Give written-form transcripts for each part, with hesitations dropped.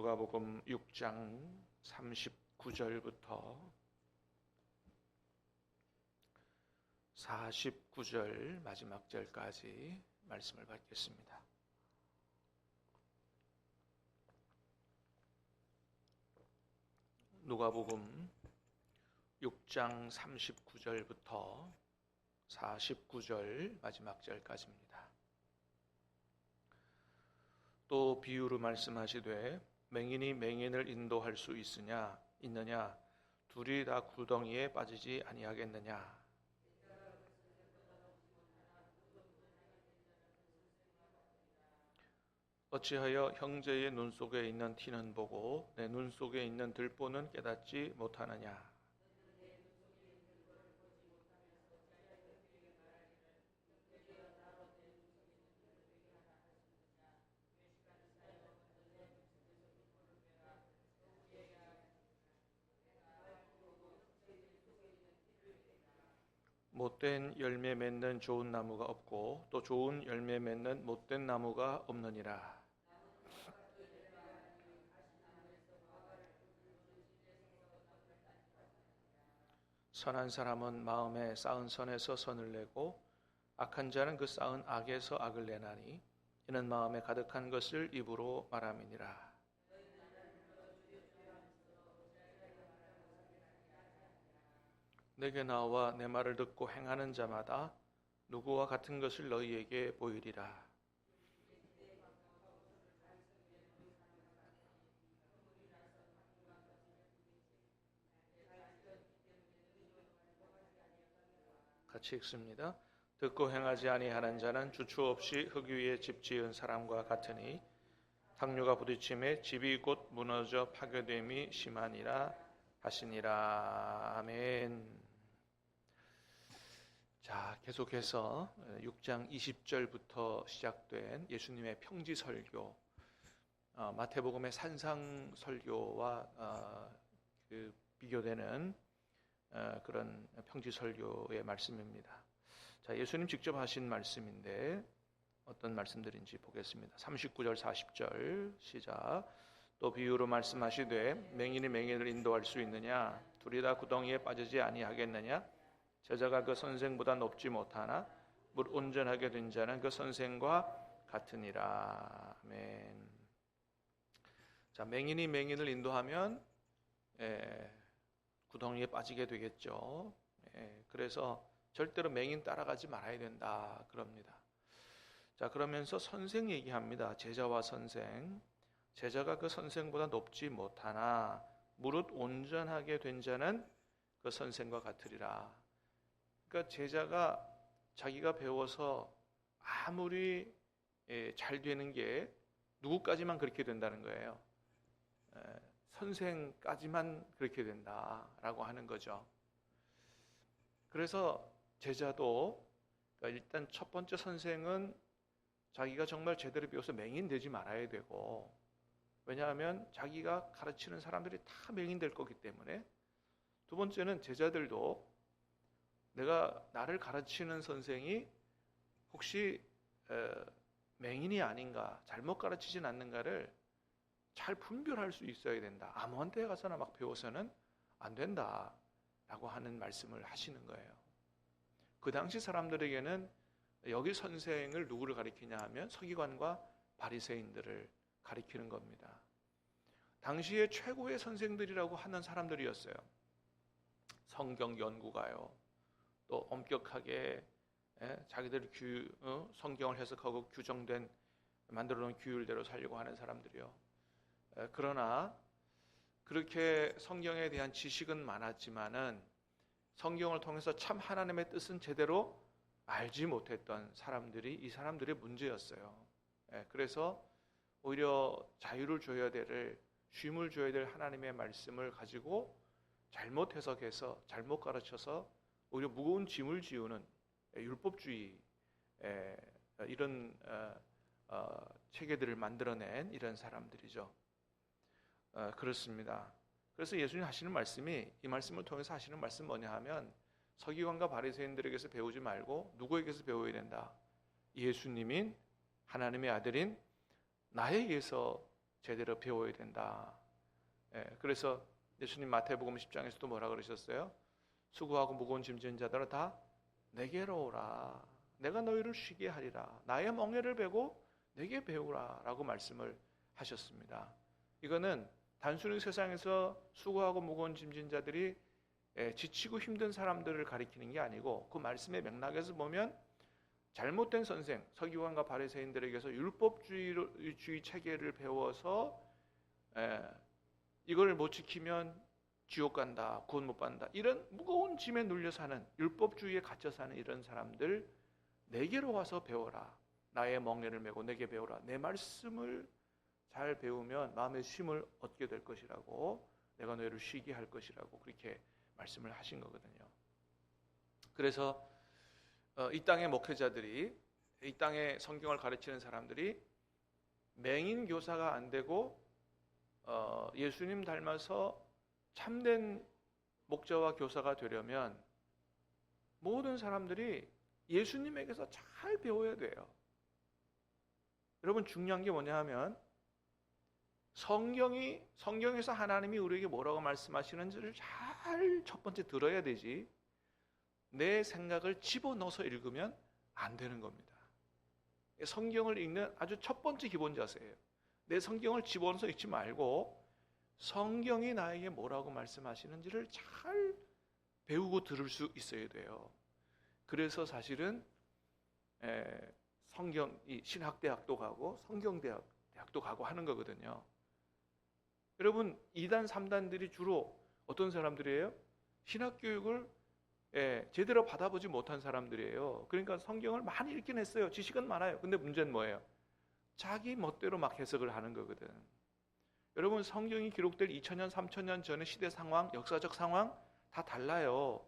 누가복음 6장 39절부터 49절 마지막 절까지 말씀을 받겠습니다. 누가복음 6장 39절부터 49절 마지막 절까지입니다. 또 비유로 말씀하시되 맹인이 맹인을 인도할 수 있느냐 둘이 다 구덩이에 빠지지 아니하겠느냐. 어찌하여 형제의 눈 속에 있는 티는 보고 내 눈 속에 있는 들보는 깨닫지 못하느냐. 못된 열매 맺는 좋은 나무가 없고 또 좋은 열매 맺는 못된 나무가 없느니라. 선한 사람은 마음에 쌓은 선에서 선을 내고 악한 자는 그 쌓은 악에서 악을 내나니 이는 마음에 가득한 것을 입으로 말함이니라. 내게 나와 내 말을 듣고 행하는 자마다 누구와 같은 것을 너희에게 보이리라. 같이 읽습니다. 듣고 행하지 아니하는 자는 주추 없이 흙 위에 집 지은 사람과 같으니 당뇨가 부딪힘에 집이 곧 무너져 파괴됨이 심하니라 하시니라. 아멘. 자, 계속해서 6장 20절부터 시작된 예수님의 평지 설교, 마태복음의 산상 설교와 비교되는 그런 평지 설교의 말씀입니다. 자, 예수님 직접 하신 말씀인데 어떤 말씀들인지 보겠습니다. 39절 40절 시작. 또 비유로 말씀하시되 맹인이 맹인을 인도할 수 있느냐 둘이 다 구덩이에 빠지지 아니하겠느냐. 제자가 그 선생보다 높지 못하나 물 온전하게 된 자는 그 선생과 같으니라. 아멘. 자, 맹인이 맹인을 인도하면 구덩이에 빠지게 되겠죠. 그래서 절대로 맹인 따라가지 말아야 된다 그럽니다. 자, 그러면서 선생 얘기합니다. 제자와 선생. 제자가 그 선생보다 높지 못하나 무릇 온전하게 된 자는 그 선생과 같으리라. 그러니까 제자가 자기가 배워서 아무리 잘 되는 게 누구까지만 그렇게 된다는 거예요. 선생까지만 그렇게 된다라고 하는 거죠. 그래서 제자도 일단 첫 번째 선생은 자기가 정말 제대로 배워서 맹인 되지 말아야 되고, 왜냐하면 자기가 가르치는 사람들이 다 맹인 될 거기 때문에. 두 번째는 제자들도 내가 나를 가르치는 선생이 혹시 맹인이 아닌가, 잘못 가르치진 않는가를 잘 분별할 수 있어야 된다. 아무한테 가서나 막 배워서는 안 된다라고 하는 말씀을 하시는 거예요. 그 당시 사람들에게는 여기 선생을 누구를 가리키냐 하면 서기관과 바리새인들을 가리키는 겁니다. 당시에 최고의 선생들이라고 하는 사람들이었어요. 성경 연구가요. 또 엄격하게 자기들이 성경을 해석하고 규정된 만들어 놓은 규율대로 살려고 하는 사람들이요. 그러나 그렇게 성경에 대한 지식은 많았지만은 성경을 통해서 참 하나님의 뜻은 제대로 알지 못했던 사람들이 이 사람들의 문제였어요. 그래서 오히려 자유를 줘야 될, 쉼을 줘야 될 하나님의 말씀을 가지고 잘못 해석해서 잘못 가르쳐서 오히려 무거운 짐을 지우는 율법주의 이런 체계들을 만들어낸 이런 사람들이죠. 그렇습니다. 그래서 예수님 하시는 말씀이, 이 말씀을 통해서 하시는 말씀 뭐냐 하면 서기관과 바리새인들에게서 배우지 말고 누구에게서 배워야 된다. 예수님인 하나님의 아들인 나에게서 제대로 배워야 된다. 그래서 예수님 마태복음 10장에서도 뭐라 그러셨어요? 수고하고 무거운 짐진 자들아 다 내게로 오라. 내가 너희를 쉬게 하리라. 나의 멍에를 베고 내게 배우라 라고 말씀을 하셨습니다. 이거는 단순히 세상에서 수고하고 무거운 짐진 자들이 지치고 힘든 사람들을 가리키는 게 아니고, 그 말씀의 맥락에서 보면 잘못된 선생, 서기관과 바리새인들에게서 율법주의 체계를 배워서 이걸 못 지키면 지옥 간다, 구원 못 받는다, 이런 무거운 짐에 눌려 사는, 율법주의에 갇혀 사는 이런 사람들, 내게로 와서 배워라. 나의 멍에를 메고 내게 배우라. 내 말씀을 잘 배우면 마음의 쉼을 얻게 될 것이라고, 내가 너희를 쉬게 할 것이라고 그렇게 말씀을 하신 거거든요. 그래서 이 땅의 목회자들이, 이 땅의 성경을 가르치는 사람들이 맹인 교사가 안 되고 예수님 닮아서 참된 목자와 교사가 되려면 모든 사람들이 예수님에게서 잘 배워야 돼요. 여러분, 중요한 게 뭐냐 하면 성경에서 하나님이 우리에게 뭐라고 말씀하시는지를 잘 첫 번째 들어야 되지, 내 생각을 집어넣어서 읽으면 안 되는 겁니다. 성경을 읽는 아주 첫 번째 기본 자세예요. 내 성경을 집어넣어서 읽지 말고 성경이 나에게 뭐라고 말씀하시는지를 잘 배우고 들을 수 있어야 돼요. 그래서 사실은 신학대학도 가고 성경대학도 가고 하는 거거든요. 여러분, 2단, 3단들이 주로 어떤 사람들이에요? 신학교육을 제대로 받아보지 못한 사람들이에요. 그러니까 성경을 많이 읽긴 했어요. 지식은 많아요. 근데 문제는 뭐예요? 자기 멋대로 막 해석을 하는 거거든. 여러분, 성경이 기록될 2000년, 3000년 전의 시대 상황, 역사적 상황 다 달라요.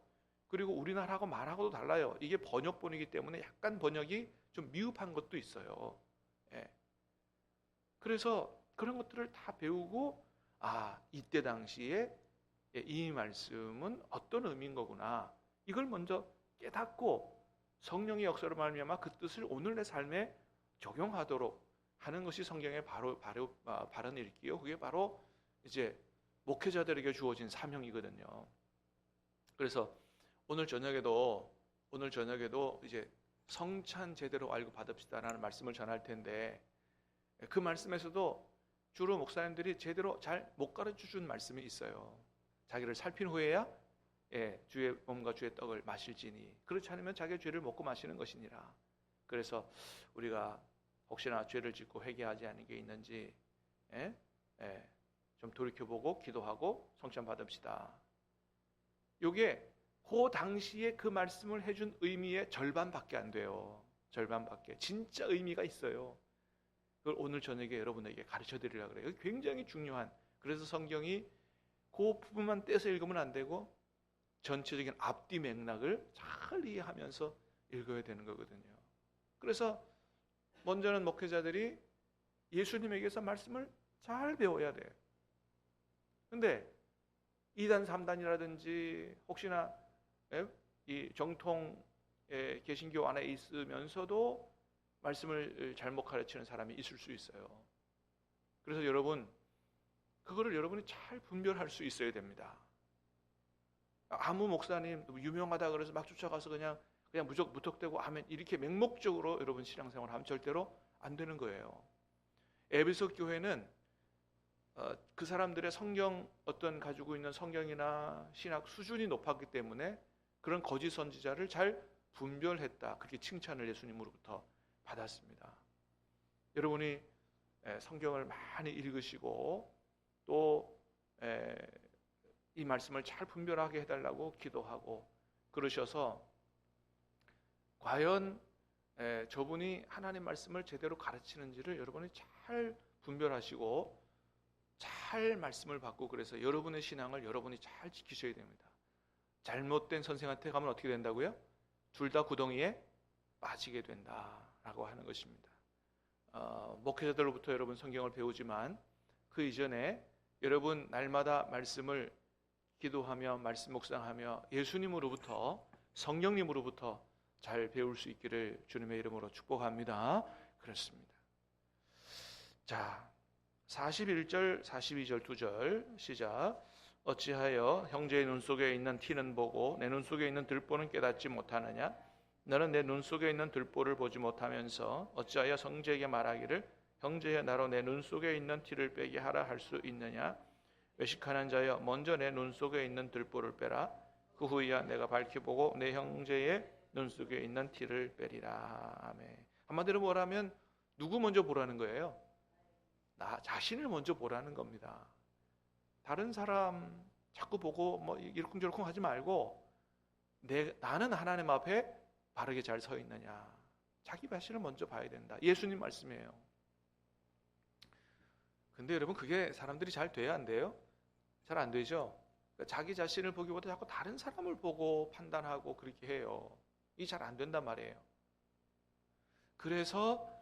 그리고 우리나라하고 말하고도 달라요. 이게 번역본이기 때문에 약간 번역이 좀 미흡한 것도 있어요. 그래서 그런 것들을 다 배우고, 이때 당시에 이 말씀은 어떤 의미인 거구나, 이걸 먼저 깨닫고 성령의 역사로 말미암아 그 뜻을 오늘 내 삶에 적용하도록 하는 것이 성경의 바른 읽기요. 그게 바로 이제 목회자들에게 주어진 사명이거든요. 그래서 오늘 저녁에도 이제 성찬 제대로 알고 받읍시다라는 말씀을 전할 텐데, 그 말씀에서도 주로 목사님들이 제대로 잘 못 가르쳐 준 말씀이 있어요. 자기를 살핀 후에야 주의 몸과 주의 떡을 마실지니, 그렇지 않으면 자기의 죄를 먹고 마시는 것이니라. 그래서 우리가 혹시나 죄를 짓고 회개하지 않은 게 있는지 좀 돌이켜보고 기도하고 성찬 받읍시다. 이게 그 당시에 그 말씀을 해준 의미의 절반밖에 안 돼요. 절반밖에. 진짜 의미가 있어요. 그걸 오늘 저녁에 여러분에게 가르쳐 드리려고 그래요. 굉장히 중요한, 그래서 성경이 그 부분만 떼서 읽으면 안 되고 전체적인 앞뒤 맥락을 잘 이해하면서 읽어야 되는 거거든요. 그래서 먼저는 목회자들이 예수님에게서 말씀을 잘 배워야 돼요. 근데 2단, 3단이라든지 혹시나 이 정통의 개신교 안에 있으면서도 말씀을 잘못 가르치는 사람이 있을 수 있어요. 그래서 그거를 여러분이 잘 분별할 수 있어야 됩니다. 아무 목사님 유명하다 그래서 막 쫓아가서 그냥 무턱대고 아멘 이렇게 맹목적으로 여러분 신앙생활을 하면 절대로 안 되는 거예요. 에베소 교회는 그 사람들의 어떤 가지고 있는 성경이나 신학 수준이 높았기 때문에 그런 거짓 선지자를 잘 분별했다, 그렇게 칭찬을 예수님으로부터 받았습니다. 여러분이 성경을 많이 읽으시고 또 이 말씀을 잘 분별하게 해달라고 기도하고 그러셔서, 과연 저분이 하나님 말씀을 제대로 가르치는지를 여러분이 잘 분별하시고 잘 말씀을 받고, 그래서 여러분의 신앙을 여러분이 잘 지키셔야 됩니다. 잘못된 선생한테 가면 어떻게 된다고요? 둘 다 구덩이에 빠지게 된다라고 하는 것입니다. 목회자들로부터 여러분 성경을 배우지만 그 이전에 여러분 날마다 말씀을 기도하며 말씀 묵상하며 예수님으로부터, 성령님으로부터 잘 배울 수 있기를 주님의 이름으로 축복합니다. 그렇습니다. 자, 41절, 42절 두 절 시작. 어찌하여 형제의 눈 속에 있는 티는 보고 내 눈 속에 있는 들보는 깨닫지 못하느냐? 너는 내 눈 속에 있는 들보를 보지 못하면서 어찌하여 형제에게 말하기를 형제여 나로 내 눈 속에 있는 티를 빼게 하라 할 수 있느냐? 외식하는 자여 먼저 내 눈 속에 있는 들보를 빼라. 그 후에야 내가 밝혀보고 내 형제의 눈 속에 있는 티를 빼리라. 아멘. 한마디로 뭐라면 누구 먼저 보라는 거예요? 나 자신을 먼저 보라는 겁니다. 다른 사람 자꾸 보고 뭐 이러쿵저러쿵 하지 말고 나는 하나님 앞에 바르게 잘 서 있느냐. 자기 자신을 먼저 봐야 된다. 예수님 말씀이에요. 근데 여러분 그게 사람들이 잘 돼야 안 돼요? 잘 안 되죠? 그러니까 자기 자신을 보기보다 자꾸 다른 사람을 보고 판단하고 그렇게 해요. 이게 잘 안 된단 말이에요. 그래서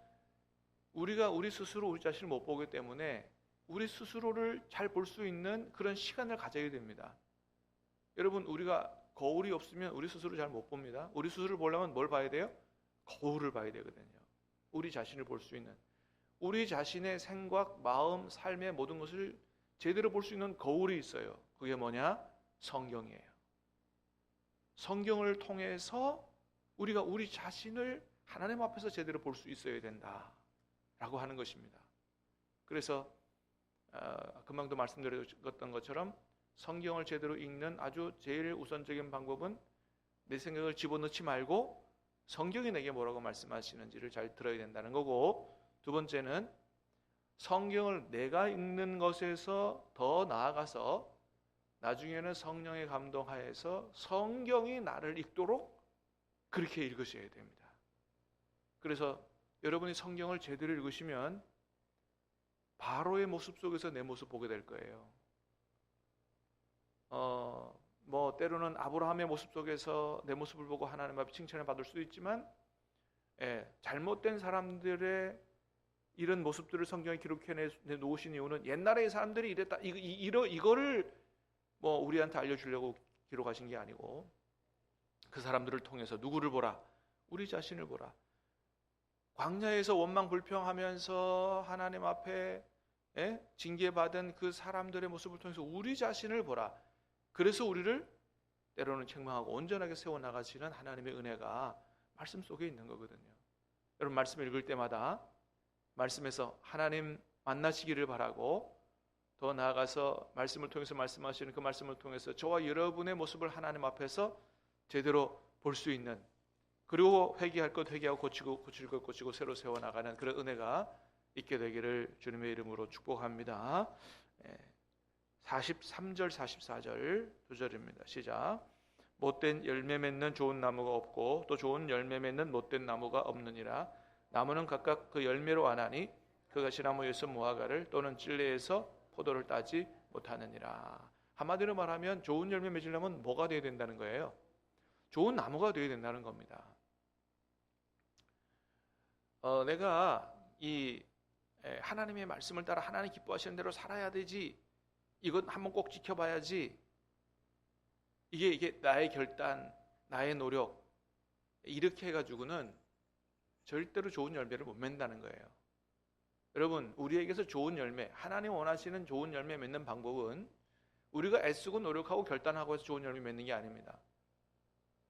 우리가 우리 스스로 우리 자신을 못 보기 때문에 우리 스스로를 잘 볼 수 있는 그런 시간을 가져야 됩니다. 여러분 우리가 거울이 없으면 우리 스스로 잘 못 봅니다. 우리 스스로를 보려면 뭘 봐야 돼요? 거울을 봐야 되거든요. 우리 자신을 볼 수 있는, 우리 자신의 생각, 마음, 삶의 모든 것을 제대로 볼 수 있는 거울이 있어요. 그게 뭐냐? 성경이에요. 성경을 통해서 우리가 우리 자신을 하나님 앞에서 제대로 볼 수 있어야 된다라고 하는 것입니다. 그래서 금방도 말씀드렸던 것처럼 성경을 제대로 읽는 아주 제일 우선적인 방법은 내 생각을 집어넣지 말고 성경이 내게 뭐라고 말씀하시는지를 잘 들어야 된다는 거고, 두 번째는 성경을 내가 읽는 것에서 더 나아가서 나중에는 성령의 감동하에서 성경이 나를 읽도록 그렇게 읽으셔야 됩니다. 그래서 여러분이 성경을 제대로 읽으시면 바로의 모습 속에서 내 모습 보게 될 거예요. 뭐 때로는 아브라함의 모습 속에서 내 모습을 보고 하나님 앞에 칭찬을 받을 수도 있지만, 잘못된 사람들의 이런 모습들을 성경에 기록해 놓으신 이유는 옛날에 이 사람들이 이랬다, 이거를 뭐 우리한테 알려주려고 기록하신 게 아니고, 그 사람들을 통해서 누구를 보라? 우리 자신을 보라. 광야에서 원망 불평하면서 하나님 앞에 징계받은 그 사람들의 모습을 통해서 우리 자신을 보라. 그래서 우리를 때로는 책망하고 온전하게 세워나가시는 하나님의 은혜가 말씀 속에 있는 거거든요. 여러분 말씀 읽을 때마다 말씀에서 하나님 만나시기를 바라고, 더 나아가서 말씀을 통해서 말씀하시는 그 말씀을 통해서 저와 여러분의 모습을 하나님 앞에서 제대로 볼 수 있는, 그리고 회개할 것 회개하고 고칠 것 고치고 새로 세워나가는 그런 은혜가 있게 되기를 주님의 이름으로 축복합니다. 43절 44절 두 절입니다. 시작. 못된 열매 맺는 좋은 나무가 없고 또 좋은 열매 맺는 못된 나무가 없느니라. 나무는 각각 그 열매로 아나니 그가 시나무에서 무화과를 또는 찔레에서 포도를 따지 못하느니라. 한마디로 말하면 좋은 열매 맺으려면 뭐가 되어야 된다는 거예요? 좋은 나무가 되어야 된다는 겁니다. 내가 이 하나님의 말씀을 따라 하나님 기뻐하시는 대로 살아야 되지, 이건 한번 꼭 지켜봐야지, 이게 나의 결단, 나의 노력, 이렇게 해가지고는 절대로 좋은 열매를 못 맺는다는 거예요. 여러분 우리에게서 좋은 열매, 하나님 원하시는 좋은 열매 맺는 방법은 우리가 애쓰고 노력하고 결단하고 해서 좋은 열매 맺는 게 아닙니다.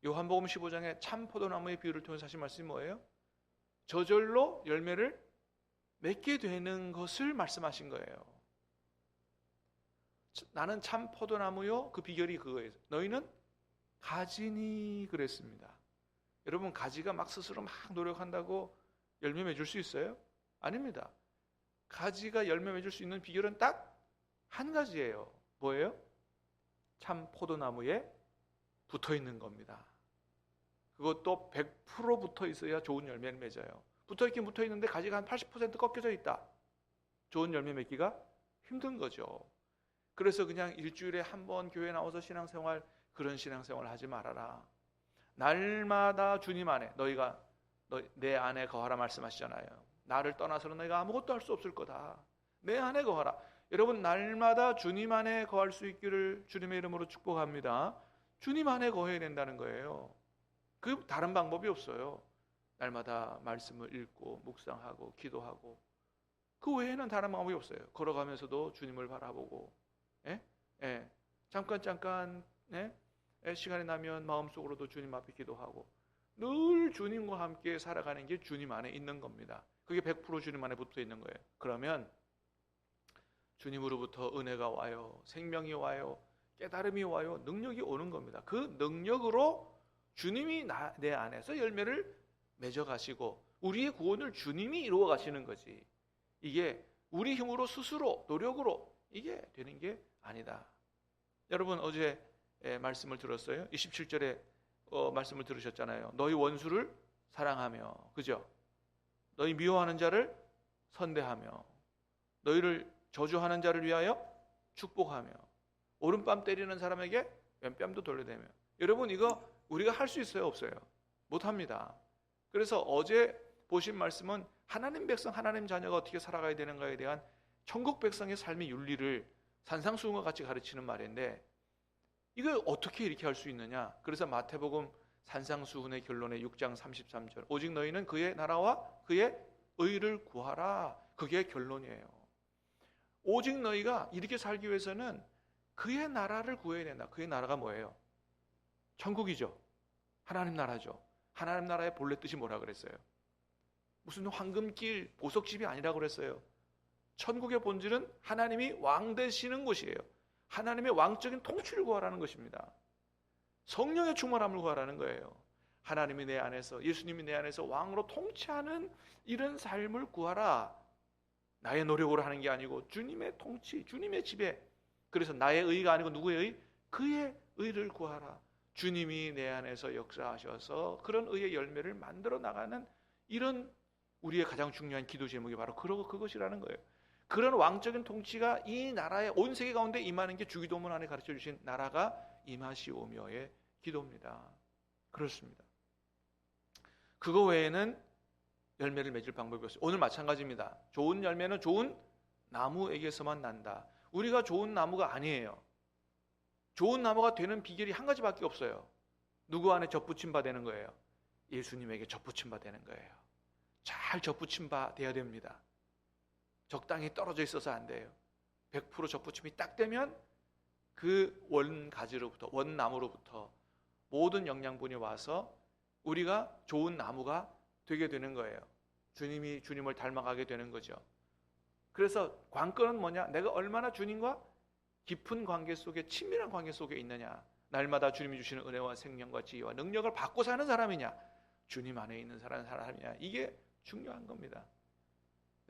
요한복음 15장에 참 포도나무의 비유를 통해서 하신 말씀이 뭐예요? 저절로 열매를 맺게 되는 것을 말씀하신 거예요. 나는 참 포도나무요, 그 비결이 그거예요. 너희는 가지니 그랬습니다. 여러분 가지가 막 스스로 막 노력한다고 열매 맺을 수 있어요? 아닙니다. 가지가 열매 맺을 수 있는 비결은 딱 한 가지예요. 뭐예요? 참 포도나무에 붙어 있는 겁니다. 그것도 100% 붙어 있어야 좋은 열매를 맺어요. 붙어 있긴 붙어 있는데 가지가 한 80% 꺾여져 있다. 좋은 열매 맺기가 힘든 거죠. 그래서 그냥 일주일에 한 번 교회 나와서 신앙생활, 그런 신앙생활 하지 말아라. 날마다 주님 안에 너희가 내 안에 거하라 말씀하시잖아요. 나를 떠나서는 너희가 아무것도 할 수 없을 거다. 내 안에 거하라. 여러분 날마다 주님 안에 거할 수 있기를 주님의 이름으로 축복합니다. 주님 안에 거해야 된다는 거예요. 그 다른 방법이 없어요. 날마다 말씀을 읽고 묵상하고 기도하고 그 외에는 다른 방법이 없어요. 걸어가면서도 주님을 바라보고, 예? 예. 잠깐, 예? 시간이 나면 마음속으로도 주님 앞에 기도하고, 늘 주님과 함께 살아가는 게 주님 안에 있는 겁니다. 그게 100% 주님 안에 붙어 있는 거예요. 그러면 주님으로부터 은혜가 와요. 생명이 와요. 깨달음이 와요. 능력이 오는 겁니다. 그 능력으로 주님이 내 안에서 열매를 맺어가시고 우리의 구원을 주님이 이루어 가시는 거지. 이게 우리 힘으로 스스로 노력으로 이게 되는 게 아니다. 여러분 어제 말씀을 들었어요. 27절에 말씀을 들으셨잖아요. 너희 원수를 사랑하며, 그죠? 너희 미워하는 자를 선대하며, 너희를 저주하는 자를 위하여 축복하며, 오른뺨 때리는 사람에게 왼뺨도 돌려대며. 여러분 이거 우리가 할 수 있어요, 없어요? 못합니다. 그래서 어제 보신 말씀은 하나님 백성, 하나님 자녀가 어떻게 살아가야 되는가에 대한 천국 백성의 삶의 윤리를 산상수훈과 같이 가르치는 말인데, 이걸 어떻게 이렇게 할 수 있느냐? 그래서 마태복음 산상수훈의 결론의 6장 33절, 오직 너희는 그의 나라와 그의 의를 구하라. 그게 결론이에요. 오직 너희가 이렇게 살기 위해서는 그의 나라를 구해야 된다. 그의 나라가 뭐예요? 천국이죠. 하나님 나라죠. 하나님 나라의 본래 뜻이 뭐라 그랬어요? 무슨 황금길 보석집이 아니라고 그랬어요. 천국의 본질은 하나님이 왕 되시는 곳이에요. 하나님의 왕적인 통치를 구하라는 것입니다. 성령의 충만함을 구하라는 거예요. 하나님이 내 안에서, 예수님이 내 안에서 왕으로 통치하는 이런 삶을 구하라. 나의 노력으로 하는 게 아니고 주님의 통치, 주님의 지배. 그래서 나의 의가 아니고 누구의 의? 그의 의를 구하라. 주님이 내 안에서 역사하셔서 그런 의의 열매를 만들어 나가는 이런 우리의 가장 중요한 기도 제목이 바로 그것이라는 거예요. 그런 왕적인 통치가 이 나라의 온 세계 가운데 임하는 게 주기도문 안에 가르쳐 주신 나라가 임하시오며의 기도입니다. 그렇습니다. 그거 외에는 열매를 맺을 방법이 없어요. 오늘 마찬가지입니다. 좋은 열매는 좋은 나무에게서만 난다. 우리가 좋은 나무가 아니에요. 좋은 나무가 되는 비결이 한 가지밖에 없어요. 누구 안에 접붙임 바 되는 거예요? 예수님에게 접붙임 바 되는 거예요. 잘 접붙임 바 돼야 됩니다. 적당히 떨어져 있어서 안 돼요. 100% 접붙임이 딱 되면 그 원가지로부터, 원나무로부터 모든 영양분이 와서 우리가 좋은 나무가 되게 되는 거예요. 주님을 닮아가게 되는 거죠. 그래서 관건은 뭐냐? 내가 얼마나 주님과 깊은 관계 속에, 친밀한 관계 속에 있느냐. 날마다 주님이 주시는 은혜와 생명과 지혜와 능력을 받고 사는 사람이냐, 주님 안에 있는 사람이냐. 이게 중요한 겁니다.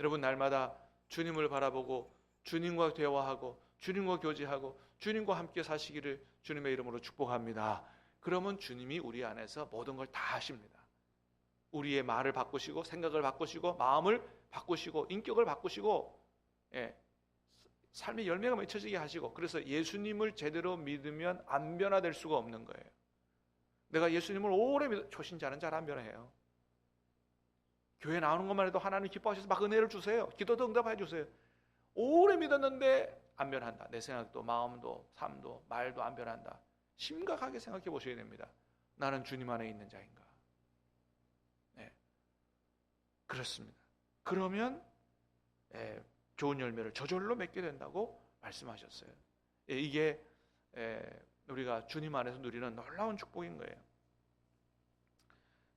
여러분 날마다 주님을 바라보고 주님과 대화하고 주님과 교제하고 주님과 함께 사시기를 주님의 이름으로 축복합니다. 그러면 주님이 우리 안에서 모든 걸 다 하십니다. 우리의 말을 바꾸시고 생각을 바꾸시고 마음을 바꾸시고 인격을 바꾸시고, 삶의 열매가 맺혀지게 하시고, 그래서 예수님을 제대로 믿으면 안 변화될 수가 없는 거예요. 내가 예수님을 오래 믿어, 초신자는 잘 안 변해요. 교회 나오는 것만 해도 하나님 기뻐하셔서 막 은혜를 주세요. 기도도 응답해 주세요. 오래 믿었는데 안 변한다. 내 생각도 마음도 삶도 말도 안 변한다. 심각하게 생각해 보셔야 됩니다. 나는 주님 안에 있는 자인가? 네. 그렇습니다. 그러면 좋은 열매를 저절로 맺게 된다고 말씀하셨어요. 이게 우리가 주님 안에서 누리는 놀라운 축복인 거예요.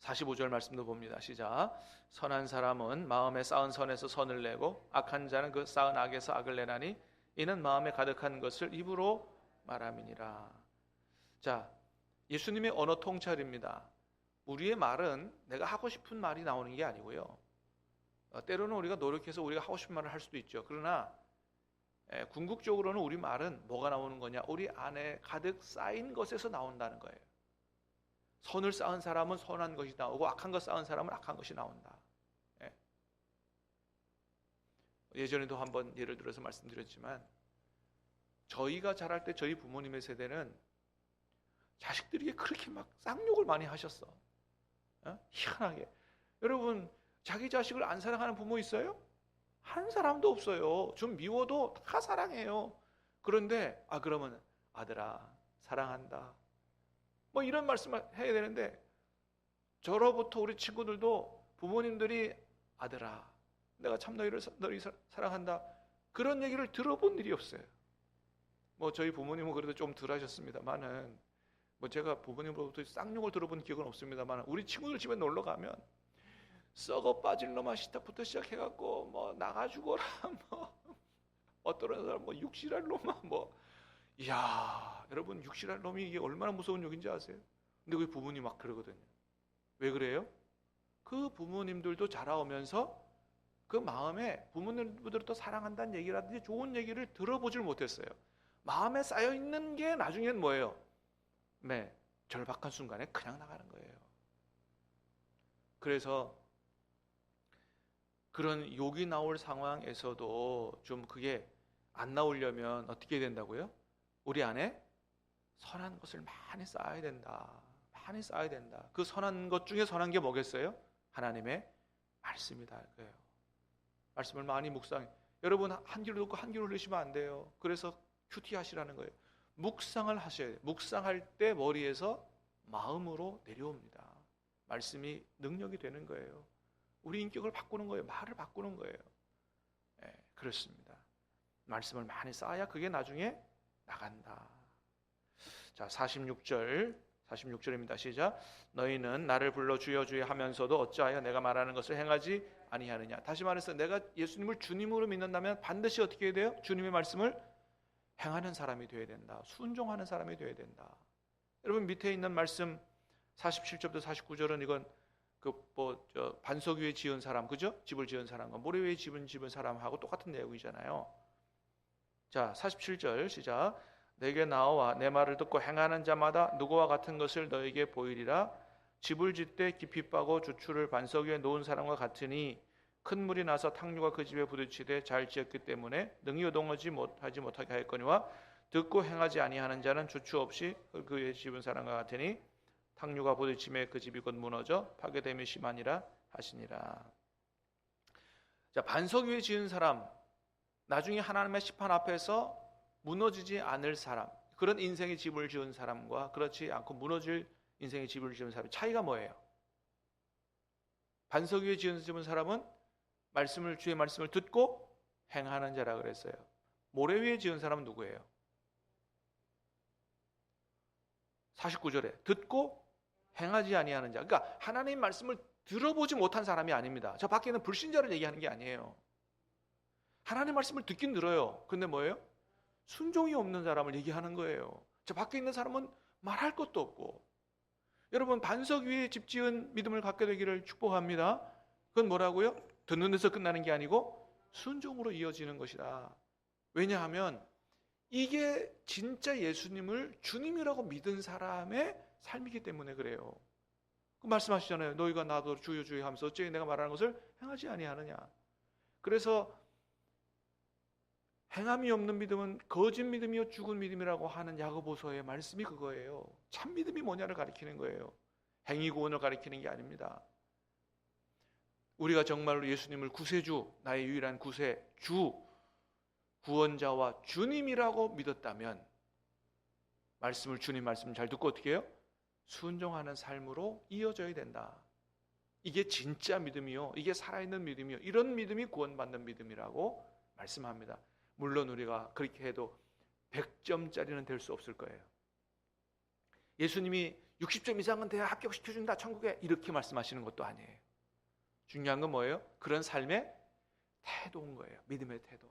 45절 말씀도 봅니다. 시작. 선한 사람은 마음에 쌓은 선에서 선을 내고 악한 자는 그 쌓은 악에서 악을 내나니 이는 마음에 가득한 것을 입으로 말함이니라. 자, 예수님의 언어 통찰입니다. 우리의 말은 내가 하고 싶은 말이 나오는 게 아니고요. 때로는 우리가 노력해서 우리가 하고 싶은 말을 할 수도 있죠. 그러나 궁극적으로는 우리 말은 뭐가 나오는 거냐? 우리 안에 가득 쌓인 것에서 나온다는 거예요. 선을 쌓은 사람은 선한 것이 나오고 악한 것 쌓은 사람은 악한 것이 나온다. 예전에도 한번 예를 들어서 말씀드렸지만, 저희가 자랄 때 저희 부모님의 세대는 자식들에게 그렇게 막 쌍욕을 많이 하셨어. 희한하게. 여러분 자기 자식을 안 사랑하는 부모 있어요? 한 사람도 없어요. 좀 미워도 다 사랑해요. 그런데 그러면 아들아 사랑한다, 뭐 이런 말씀을 해야 되는데, 저로부터 우리 친구들도 부모님들이 아들아 내가 참 너희 사랑한다. 그런 얘기를 들어본 일이 없어요. 뭐 저희 부모님은 그래도 좀 덜 하셨습니다만은, 뭐 제가 부모님으로부터 쌍욕을 들어본 기억은 없습니다만, 우리 친구들 집에 놀러 가면 썩어 빠질 놈아 시작부터 시작해갖고 뭐 나가 죽어라, 뭐 어떤 사람 뭐 육실할 놈아, 뭐, 이야, 여러분 육실할 놈이 이게 얼마나 무서운 욕인지 아세요? 근데 그 부모님 막 그러거든요. 왜 그래요? 그 부모님들도 자라오면서 그 마음에 부모님들을 또 사랑한다는 얘기라든지 좋은 얘기를 들어보질 못했어요. 마음에 쌓여있는 게 나중엔 뭐예요? 네, 절박한 순간에 그냥 나가는 거예요. 그래서 그런 욕이 나올 상황에서도 좀 그게 안 나오려면 어떻게 된다고요? 우리 안에 선한 것을 많이 쌓아야 된다. 많이 쌓아야 된다. 그 선한 것 중에 선한 게 뭐겠어요? 하나님의 말씀이다. 그래요. 말씀을 많이 묵상해. 여러분 한 귀로 듣고 한 귀로 흘리시면 안 돼요. 그래서 큐티 하시라는 거예요. 묵상을 하셔야 돼요. 묵상할 때 머리에서 마음으로 내려옵니다. 말씀이 능력이 되는 거예요. 우리 인격을 바꾸는 거예요. 말을 바꾸는 거예요. 네, 그렇습니다. 말씀을 많이 쌓아야 그게 나중에 나간다. 자, 46절입니다. 시작. 너희는 나를 불러 주여 주여 하면서도 어찌하여 내가 말하는 것을 행하지 아니하느냐. 다시 말해서 내가 예수님을 주님으로 믿는다면 반드시 어떻게 해야 돼요? 주님의 말씀을 행하는 사람이 되어야 된다. 순종하는 사람이 되어야 된다. 여러분 밑에 있는 말씀 47절부터 49절은 이건 반석 위에 지은 사람, 그죠? 집을 지은 사람과 모래 위에 집은 사람하고 똑같은 내용이잖아요. 자, 47절 시작. 내게 나와 내 말을 듣고 행하는 자마다 누구와 같은 것을 너에게 보이리라. 집을 짓되 깊이 빠고 주추를 반석 위에 놓은 사람과 같으니 큰 물이 나서 탕류가 그 집에 부딪히되 잘 지었기 때문에 능히 요동하지 못하게 하였거니와 듣고 행하지 아니하는 자는 주추 없이 그의 집은 사람과 같으니 탕류가 부딪힘에 그 집이 곧 무너져 파괴됨이 심하니라 하시니라. 자, 반석 위에 지은 사람, 나중에 하나님의 심판 앞에서 무너지지 않을 사람, 그런 인생의 집을 지은 사람과 그렇지 않고 무너질 인생의 집을 지은 사람의 차이가 뭐예요? 반석 위에 지은 사람은 주의 말씀을 듣고 행하는 자라 그랬어요. 모래 위에 지은 사람은 누구예요? 49절에 듣고 행하지 아니하는 자. 그러니까 하나님 말씀을 들어보지 못한 사람이 아닙니다. 저 밖에는 불신자를 얘기하는 게 아니에요. 하나님 말씀을 듣긴 들어요. 근데 뭐예요? 순종이 없는 사람을 얘기하는 거예요. 저 밖에 있는 사람은 말할 것도 없고. 여러분 반석 위에 집 지은 믿음을 갖게 되기를 축복합니다. 그건 뭐라고요? 듣는 데서 끝나는 게 아니고 순종으로 이어지는 것이다. 왜냐하면 이게 진짜 예수님을 주님이라고 믿은 사람의 삶이기 때문에 그래요. 그 말씀하시잖아요. 너희가 나도 주여 주여 하면서 어째 내가 말하는 것을 행하지 아니하느냐. 그래서 행함이 없는 믿음은 거짓 믿음이요 죽은 믿음이라고 하는 야고보서의 말씀이 그거예요. 참 믿음이 뭐냐를 가리키는 거예요. 행위 구원을 가리키는 게 아닙니다. 우리가 정말로 예수님을 구세주, 나의 유일한 구세주, 구원자와 주님이라고 믿었다면 주님 말씀을 잘 듣고 어떻게 해요? 순종하는 삶으로 이어져야 된다. 이게 진짜 믿음이요, 이게 살아있는 믿음이요, 이런 믿음이 구원받는 믿음이라고 말씀합니다. 물론 우리가 그렇게 해도 100점짜리는 될 수 없을 거예요. 예수님이 60점 이상은 돼야 합격시켜준다 천국에, 이렇게 말씀하시는 것도 아니에요. 중요한 건 뭐예요? 그런 삶의 태도인 거예요. 믿음의 태도.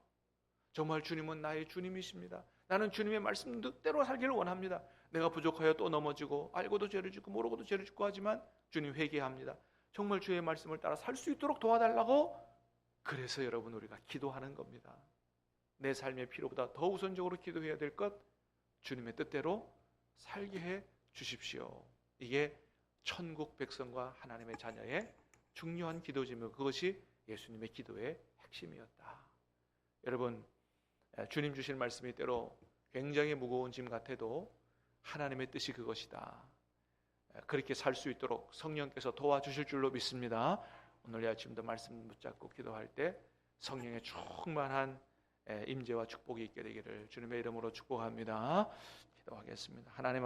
정말 주님은 나의 주님이십니다. 나는 주님의 말씀대로 살기를 원합니다. 내가 부족하여 또 넘어지고 알고도 죄를 짓고 모르고도 죄를 짓고 하지만 주님 회개합니다. 정말 주의 말씀을 따라 살 수 있도록 도와달라고. 그래서 여러분 우리가 기도하는 겁니다. 내 삶의 필요보다 더 우선적으로 기도해야 될 것, 주님의 뜻대로 살게 해 주십시오. 이게 천국 백성과 하나님의 자녀의 중요한 기도지며 그것이 예수님의 기도의 핵심이었다. 여러분, 주님 주신 말씀이 때로 굉장히 무거운 짐 같아도 하나님의 뜻이 그것이다. 그렇게 살 수 있도록 성령께서 도와주실 줄로 믿습니다. 오늘 이 아침도 말씀 붙잡고 기도할 때 성령의 충만한 임재와 축복이 있게 되기를 주님의 이름으로 축복합니다. 기도하겠습니다. 하나님